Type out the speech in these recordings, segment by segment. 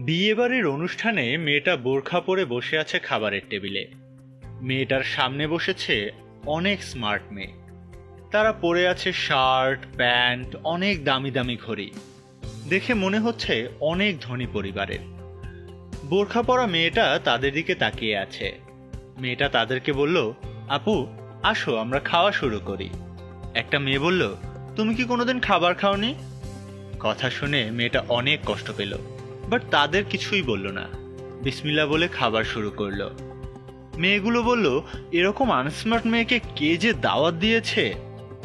বিয়েবাড়ির অনুষ্ঠানে মেয়েটা বোরখা পরে বসে আছে খাবারের টেবিলে। মেয়েটার সামনে বসেছে অনেক স্মার্ট মেয়ে। তারা পরে আছে শার্ট, প্যান্ট, অনেক দামি দামি ঘড়ি। দেখে মনে হচ্ছে অনেক ধনী পরিবারের। বোরখা পরা মেয়েটা তাদের দিকে তাকিয়ে আছে। মেয়েটা তাদেরকে বলল, আপু আসো আমরা খাওয়া শুরু করি। একটা মেয়ে বলল, তুমি কি কোনোদিন খাবার খাওনি? কথা শুনে মেয়েটা অনেক কষ্ট পেল, বাট তাদের কিছুই বলল না। বিসমিল্লাহ বলে খাবার শুরু করলো। মেয়েগুলো বলল, এরকম আনস্মার্ট মেয়েকে কে যে দাওয়াত দিয়েছে।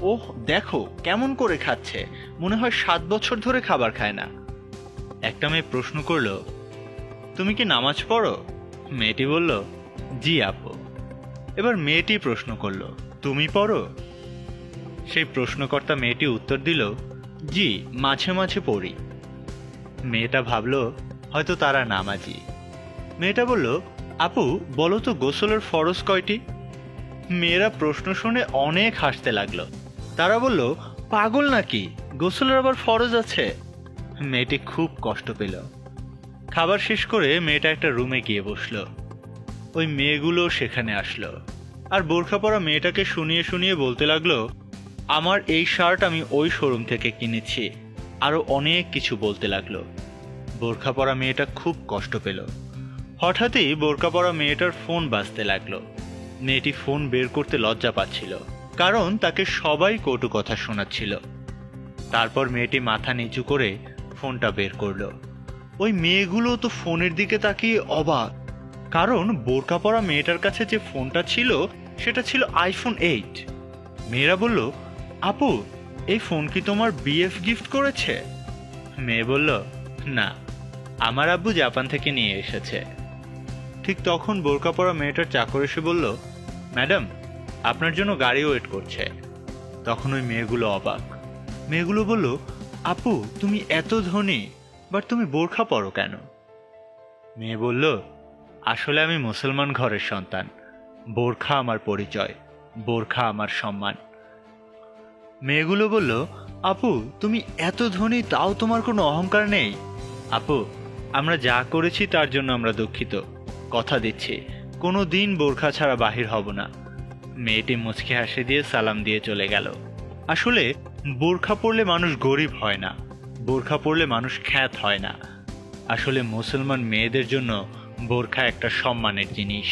ওহ দেখো কেমন করে খাচ্ছে, মনে হয় 7 বছর ধরে খাবার খায় না। একটা মেয়ে প্রশ্ন করলো, তুমি কি নামাজ পড়ো? মেয়েটি বলল, জি আপু। এবার মেয়েটি প্রশ্ন করলো, তুমি পড়ো? সেই প্রশ্নকর্তা মেয়েটি উত্তর দিল, জি মাঝে মাঝে পড়ি। মেয়েটা ভাবল হয়তো তারা নামাজি। মেয়েটা বলল, আপু বলো তো গোসলের ফরজ কয়টি? মেয়েরা প্রশ্ন শুনে অনেক হাসতে লাগলো। তারা বলল, পাগল নাকি, গোসলের আবার ফরজ আছে? মেয়েটি খুব কষ্ট পেল। খাবার শেষ করে মেয়েটা একটা রুমে গিয়ে বসলো। ওই মেয়েগুলো সেখানে আসলো আর বোরখা পরা মেয়েটাকে শুনিয়ে শুনিয়ে বলতে লাগলো, আমার এই শার্ট আমি ওই শোরুম থেকে কিনেছি। আরো অনেক কিছু বলতে লাগলো। বোরখা পরা মেয়েটা খুব কষ্ট পেল। হঠাৎই বোরকা পরা মেয়েটার ফোন বাজতে লাগলো। মেয়েটি ফোন বের করতে লজ্জা পাচ্ছিল, কারণ তাকে সবাই কটু কথা শোনাচ্ছিল। তারপর মেয়েটি মাথা নিচু করে ফোনটা বের করলো। ওই মেয়েগুলো তো ফোনের দিকে তাকিয়ে অবাক, কারণ বোরকা পরা মেয়েটার কাছে যে ফোনটা ছিল সেটা ছিল আইফোন 8। মেয়েরা বলল, আপু এই ফোন কি তোমার বিএফ গিফট করেছে? মেয়ে বলল, না, আমার আব্বু জাপান থেকে নিয়ে এসেছে। ঠিক তখন বোরকা পরা মেয়েটার চাকর এসে বলল, ম্যাডাম আপনার জন্য গাড়ি ওয়েট করছে। তখন ওই মেয়েগুলো অবাক। মেয়েগুলো বলল, আপু তুমি এত ধনী, বাট তুমি বোরখা পরো কেন? মেয়ে বলল, আসলে আমি মুসলমান ঘরের সন্তান। বোরখা আমার পরিচয়, বোরখা আমার সম্মান। মেয়েগুলো বলল, আপু তুমি এত ধনী তাও তোমার কোনো অহংকার নেই? আপু আমরা যা করেছি তার জন্য আমরা দুঃখিত, কথা দিচ্ছি কোনো দিন বোরখা ছাড়া বাহির হব না। মেয়েটি মুচকি হাসি দিয়ে সালাম দিয়ে চলে গেল। আসলে বোরখা পরলে মানুষ গরিব হয় না, বোরখা পরলে মানুষ খ্যাত হয় না। আসলে মুসলমান মেয়েদের জন্য বোরখা একটা সম্মানের জিনিস।